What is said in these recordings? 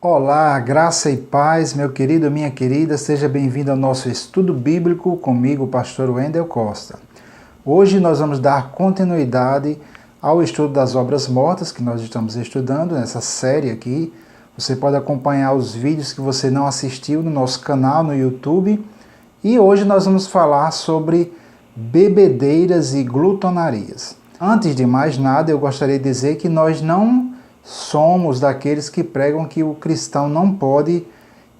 Olá, graça e paz, meu querido, minha querida, seja bem-vindo ao nosso estudo bíblico comigo, o pastor Wendel Costa. Hoje nós vamos dar continuidade ao estudo das obras mortas que nós estamos estudando nessa série aqui. Você pode acompanhar os vídeos que você não assistiu no nosso canal no YouTube. E hoje nós vamos falar sobre bebedeiras e glutonarias. Antes de mais nada, eu gostaria de dizer que nós não somos daqueles que pregam que o cristão não pode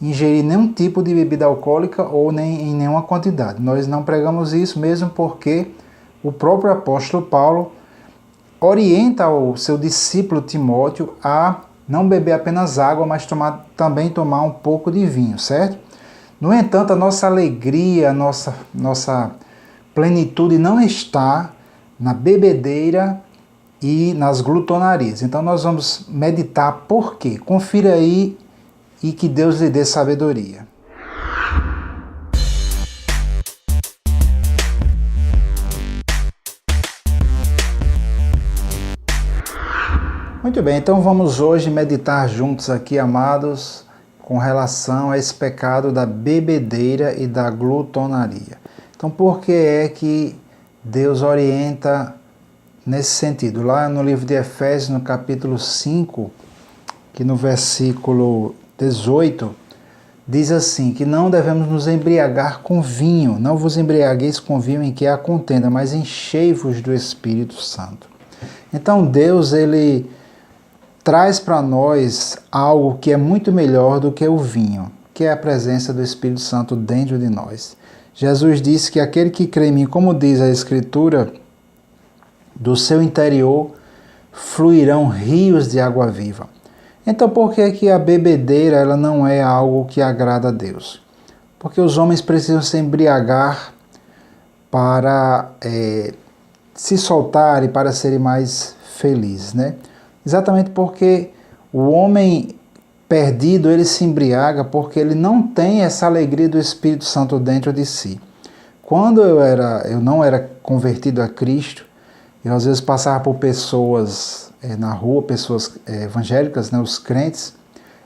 ingerir nenhum tipo de bebida alcoólica ou nem em nenhuma quantidade. Nós não pregamos isso mesmo porque o próprio apóstolo Paulo orienta o seu discípulo Timóteo a não beber apenas água, mas também tomar um pouco de vinho, certo? No entanto, a nossa alegria, a nossa plenitude não está na bebedeira e nas glutonarias. Então nós vamos meditar por quê. Confira aí e que Deus lhe dê sabedoria. Muito bem, então vamos hoje meditar juntos aqui, amados, com relação a esse pecado da bebedeira e da glutonaria. Então por que é que Deus orienta nesse sentido? Lá no livro de Efésios, no capítulo 5, que no versículo 18, diz assim, que não devemos nos embriagar com vinho, não vos embriagueis com vinho em que há contenda, mas enchei-vos do Espírito Santo. Então Deus, ele traz para nós algo que é muito melhor do que o vinho, que é a presença do Espírito Santo dentro de nós. Jesus disse que aquele que crê em mim, como diz a Escritura, do seu interior fluirão rios de água viva. Então por que que a bebedeira ela não é algo que agrada a Deus? Porque os homens precisam se embriagar para se soltarem, para serem mais felizes, né? Exatamente porque o homem perdido, ele se embriaga porque ele não tem essa alegria do Espírito Santo dentro de si. Quando eu não era convertido a Cristo, eu às vezes passava por pessoas na rua, pessoas evangélicas, né, os crentes,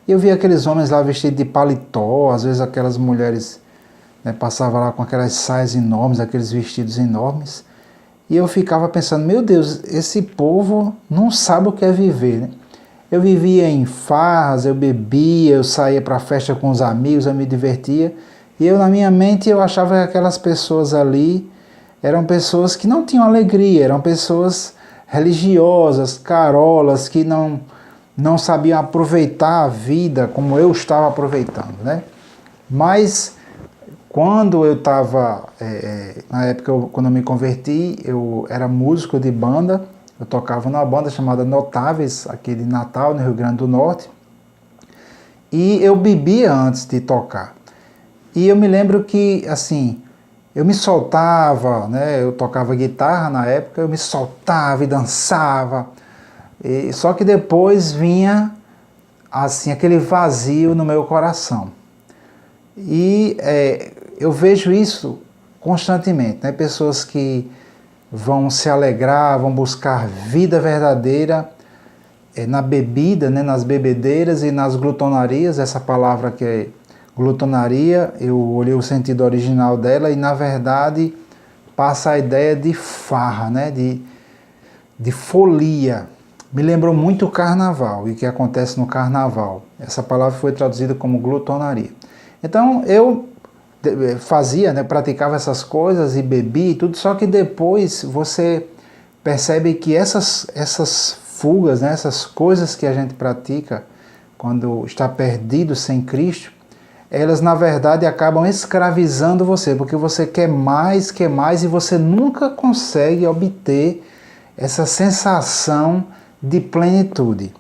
e eu via aqueles homens lá vestidos de paletó, às vezes aquelas mulheres passavam lá com aquelas saias enormes, aqueles vestidos enormes, e eu ficava pensando, meu Deus, esse povo não sabe o que é viver, né? Eu vivia em farras, eu bebia, eu saía para festa com os amigos, eu me divertia, e eu na minha mente eu achava que aquelas pessoas ali eram pessoas que não tinham alegria, eram pessoas religiosas, carolas, que não sabiam aproveitar a vida como eu estava aproveitando, né? Mas quando eu estava, na época quando eu me converti, eu era músico de banda, eu tocava numa banda chamada Notáveis, aqui de Natal, no Rio Grande do Norte, e eu bebia antes de tocar. E eu me lembro que, assim, eu me soltava, né? Eu tocava guitarra na época, eu me soltava e dançava, só que depois vinha assim, aquele vazio no meu coração. E eu vejo isso constantemente, né? Pessoas que vão se alegrar, vão buscar vida verdadeira na bebida, né? Nas bebedeiras e nas glutonarias, essa palavra que é glutonaria, eu olhei o sentido original dela e na verdade passa a ideia de farra, né? de folia. Me lembrou muito o carnaval e o que acontece no carnaval. Essa palavra foi traduzida como glutonaria. Então eu fazia, né? Praticava essas coisas e bebia e tudo, só que depois você percebe que essas fugas, né? Essas coisas que a gente pratica quando está perdido sem Cristo, elas na verdade acabam escravizando você, porque você quer mais e você nunca consegue obter essa sensação de plenitude.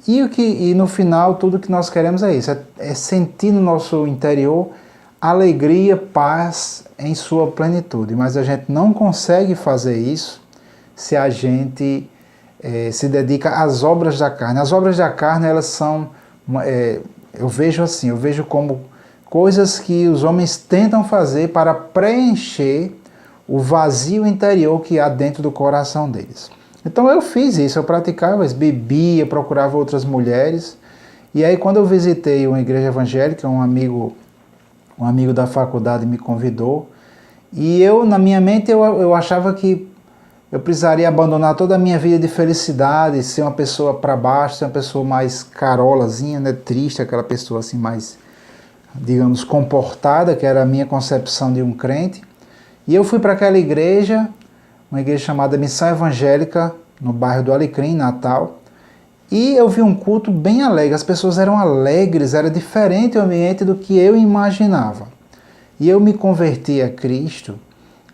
E no final tudo que nós queremos é isso, é sentir no nosso interior alegria, paz em sua plenitude, mas a gente não consegue fazer isso se a gente se dedica às obras da carne. As obras da carne, elas são, eu vejo como coisas que os homens tentam fazer para preencher o vazio interior que há dentro do coração deles. Então eu fiz isso, eu praticava, bebia, procurava outras mulheres E aí quando eu visitei uma igreja evangélica, um amigo da faculdade me convidou, e eu, na minha mente, eu achava que eu precisaria abandonar toda a minha vida de felicidade, ser uma pessoa para baixo, ser uma pessoa mais carolazinha, né, triste, aquela pessoa assim mais, digamos, comportada, que era a minha concepção de um crente. E eu fui para aquela igreja, uma igreja chamada Missão Evangélica, no bairro do Alecrim, Natal, e eu vi um culto bem alegre, as pessoas eram alegres, era diferente o ambiente do que eu imaginava. E eu me converti a Cristo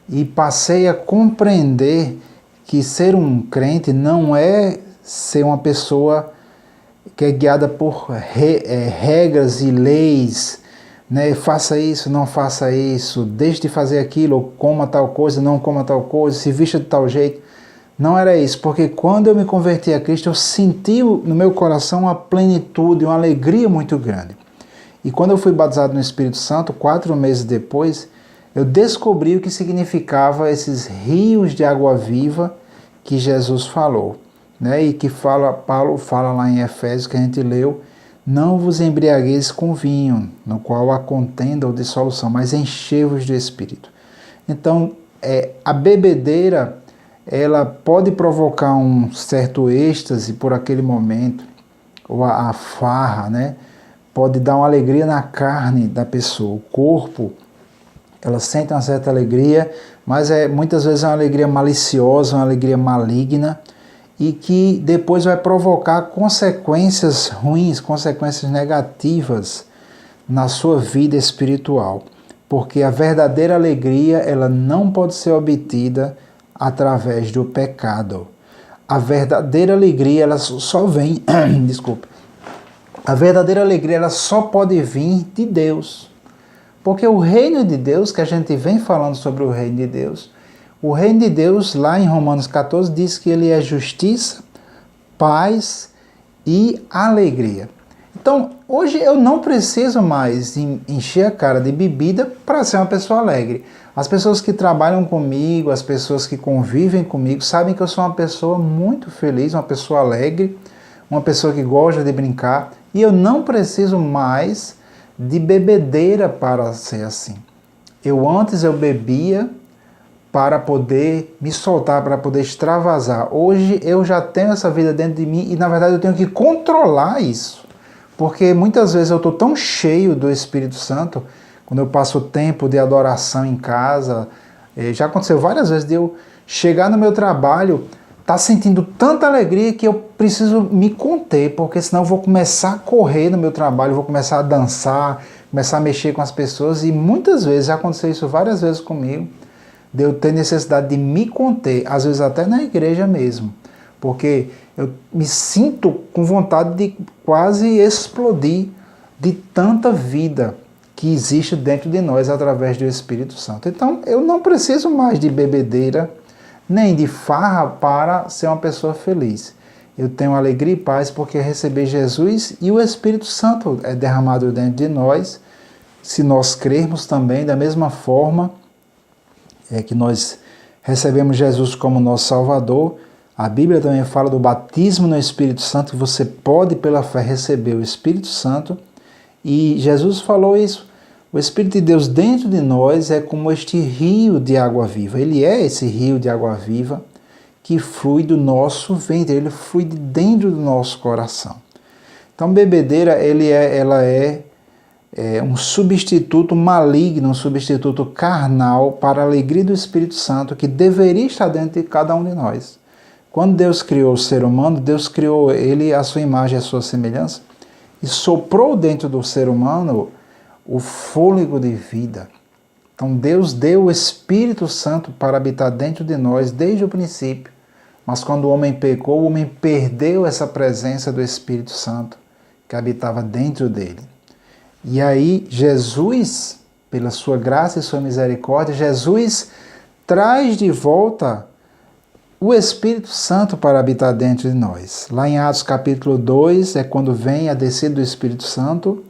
e passei a compreender que ser um crente não é ser uma pessoa que é guiada por regras e leis, né? Faça isso, não faça isso, deixe de fazer aquilo, ou coma tal coisa, não coma tal coisa, se vista de tal jeito. Não era isso, porque quando eu me converti a Cristo, eu senti no meu coração uma plenitude, uma alegria muito grande. E quando eu fui batizado no Espírito Santo, 4 meses depois, eu descobri o que significava esses rios de água viva que Jesus falou, né? E que Paulo fala lá em Efésios, que a gente leu, não vos embriagueis com vinho, no qual há contenda ou dissolução, mas enchei-vos do Espírito. Então, a bebedeira, ela pode provocar um certo êxtase por aquele momento, ou a farra, né? Pode dar uma alegria na carne da pessoa, o corpo, ela sente uma certa alegria, mas muitas vezes é uma alegria maliciosa, uma alegria maligna, e que depois vai provocar consequências ruins, consequências negativas na sua vida espiritual. Porque a verdadeira alegria, ela não pode ser obtida através do pecado. A verdadeira alegria, ela só vem, desculpa, a verdadeira alegria, ela só pode vir de Deus. Porque o reino de Deus, que a gente vem falando sobre o reino de Deus, o reino de Deus, lá em Romanos 14, diz que ele é justiça, paz e alegria. Então, hoje eu não preciso mais encher a cara de bebida para ser uma pessoa alegre. As pessoas que trabalham comigo, as pessoas que convivem comigo, sabem que eu sou uma pessoa muito feliz, uma pessoa alegre, uma pessoa que gosta de brincar, e eu não preciso mais de bebedeira para ser assim. Antes eu bebia para poder me soltar, para poder extravasar. Hoje eu já tenho essa vida dentro de mim e na verdade eu tenho que controlar isso. Porque muitas vezes eu estou tão cheio do Espírito Santo, quando eu passo tempo de adoração em casa, já aconteceu várias vezes de eu chegar no meu trabalho, tá sentindo tanta alegria que eu preciso me conter, porque senão eu vou começar a correr no meu trabalho, vou começar a dançar, começar a mexer com as pessoas, e muitas vezes, já aconteceu isso várias vezes comigo, de eu ter necessidade de me conter, às vezes até na igreja mesmo, porque eu me sinto com vontade de quase explodir de tanta vida que existe dentro de nós através do Espírito Santo. Então, eu não preciso mais de bebedeira, nem de farra para ser uma pessoa feliz. Eu tenho alegria e paz porque recebi Jesus e o Espírito Santo é derramado dentro de nós, se nós crermos também da mesma forma que nós recebemos Jesus como nosso Salvador. A Bíblia também fala do batismo no Espírito Santo, que você pode pela fé receber o Espírito Santo, e Jesus falou isso. O Espírito de Deus dentro de nós é como este rio de água viva. Ele é esse rio de água viva que flui do nosso ventre, ele flui de dentro do nosso coração. Então, bebedeira, ela é um substituto maligno, um substituto carnal para a alegria do Espírito Santo que deveria estar dentro de cada um de nós. Quando Deus criou o ser humano, Deus criou ele à sua imagem e à sua semelhança e soprou dentro do ser humano o fôlego de vida. Então Deus deu o Espírito Santo para habitar dentro de nós desde o princípio, mas quando o homem pecou, o homem perdeu essa presença do Espírito Santo que habitava dentro dele. E aí Jesus, pela sua graça e sua misericórdia, Jesus traz de volta o Espírito Santo para habitar dentro de nós. Lá em Atos capítulo 2 é quando vem a descida do Espírito Santo,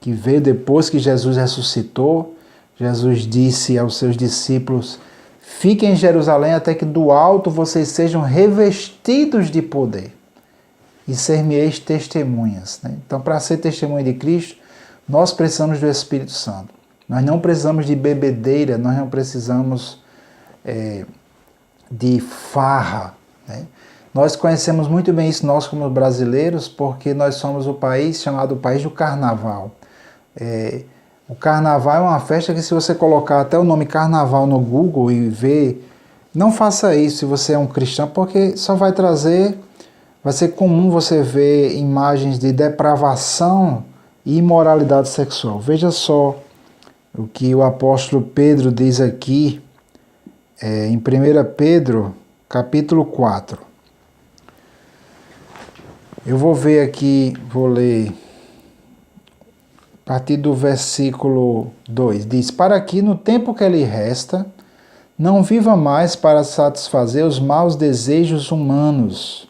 que veio depois que Jesus ressuscitou. Jesus disse aos seus discípulos: fiquem em Jerusalém até que do alto vocês sejam revestidos de poder. e ser-me-eis testemunhas. Né? Então, para ser testemunha de Cristo, nós precisamos do Espírito Santo. Nós não precisamos de bebedeira, nós não precisamos de farra. Né? Nós conhecemos muito bem isso, nós como brasileiros, porque nós somos o país chamado o país do carnaval. O carnaval é uma festa que, se você colocar até o nome carnaval no Google e ver, não faça isso se você é um cristão, porque só vai ser comum você ver imagens de depravação e imoralidade sexual. Veja só o que o apóstolo Pedro diz aqui em 1 Pedro, capítulo 4. Eu vou ler a partir do versículo 2. Diz: para que no tempo que lhe resta, não viva mais para satisfazer os maus desejos humanos,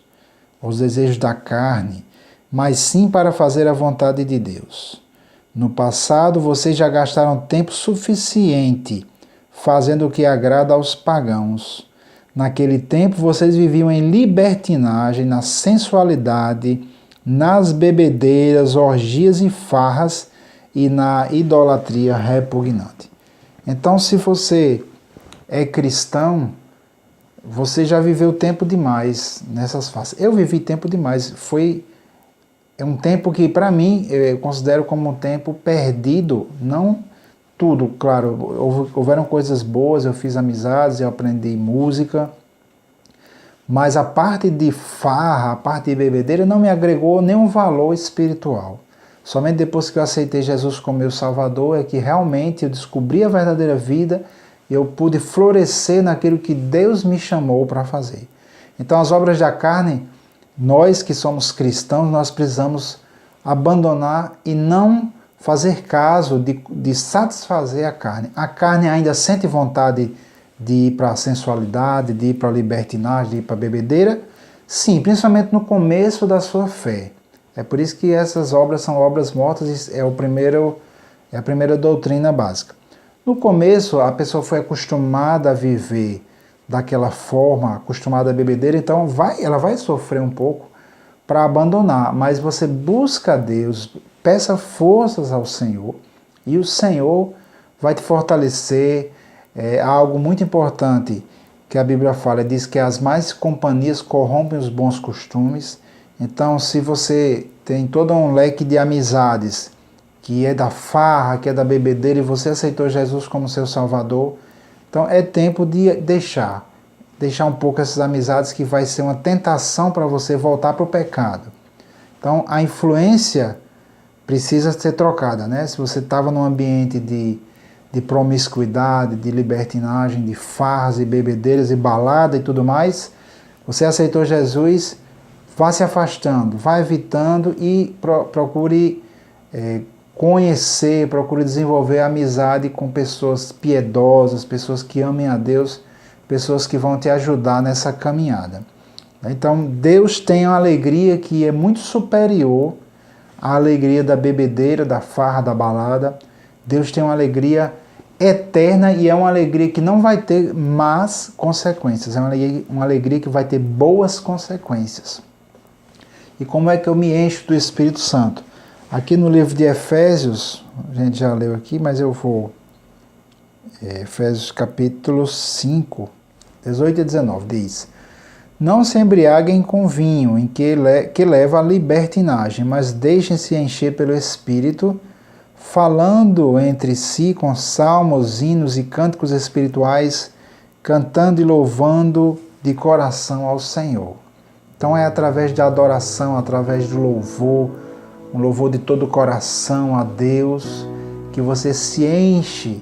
os desejos da carne, mas sim para fazer a vontade de Deus. No passado, vocês já gastaram tempo suficiente fazendo o que agrada aos pagãos. Naquele tempo, vocês viviam em libertinagem, na sensualidade, nas bebedeiras, orgias e farras e na idolatria repugnante. Então, se você é cristão, você já viveu tempo demais nessas fases. Eu vivi tempo demais. É um tempo que, para mim, eu considero como um tempo perdido. Não tudo, claro, houveram coisas boas, eu fiz amizades, eu aprendi música, mas a parte de farra, a parte de bebedeira não me agregou nenhum valor espiritual. Somente depois que eu aceitei Jesus como meu Salvador é que realmente eu descobri a verdadeira vida e eu pude florescer naquilo que Deus me chamou para fazer. Então, as obras da carne, nós que somos cristãos, nós precisamos abandonar e não fazer caso de satisfazer a carne. A carne ainda sente vontade de ir para a sensualidade, de ir para a libertinagem, de ir para a bebedeira? Sim, principalmente no começo da sua fé. É por isso que essas obras são obras mortas, é a primeira doutrina básica. No começo, a pessoa foi acostumada a viver daquela forma, acostumada à bebedeira, então ela vai sofrer um pouco para abandonar, mas você busca a Deus, peça forças ao Senhor e o Senhor vai te fortalecer. Algo muito importante que a Bíblia fala, diz que as más companhias corrompem os bons costumes. Então, se você tem todo um leque de amizades que é da farra, que é da bebedeira, e você aceitou Jesus como seu Salvador, então é tempo de deixar um pouco essas amizades, que vai ser uma tentação para você voltar para o pecado. Então, a influência precisa ser trocada, né? Se você estava num ambiente de promiscuidade, de libertinagem, de farras e bebedeiras e balada e tudo mais, você aceitou Jesus, vá se afastando, vá evitando e procure conhecer, procure desenvolver amizade com pessoas piedosas, pessoas que amem a Deus, pessoas que vão te ajudar nessa caminhada. Então, Deus tem uma alegria que é muito superior à alegria da bebedeira, da farra, da balada. Deus tem uma alegria eterna e é uma alegria que não vai ter más consequências, é uma alegria que vai ter boas consequências. E como é que eu me encho do Espírito Santo? Aqui no livro de Efésios, a gente já leu aqui, mas eu vou... Efésios capítulo 5, 18 e 19, diz: não se embriaguem com vinho, em que leva à libertinagem, mas deixem-se encher pelo Espírito, falando entre si com salmos, hinos e cânticos espirituais, cantando e louvando de coração ao Senhor. Então é através da adoração, através do louvor, um louvor de todo o coração a Deus, que você se enche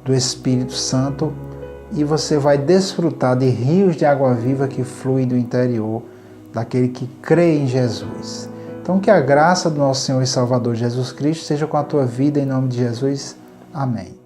do Espírito Santo e você vai desfrutar de rios de água viva que fluem do interior daquele que crê em Jesus. Então, que a graça do nosso Senhor e Salvador Jesus Cristo seja com a tua vida, em nome de Jesus. Amém.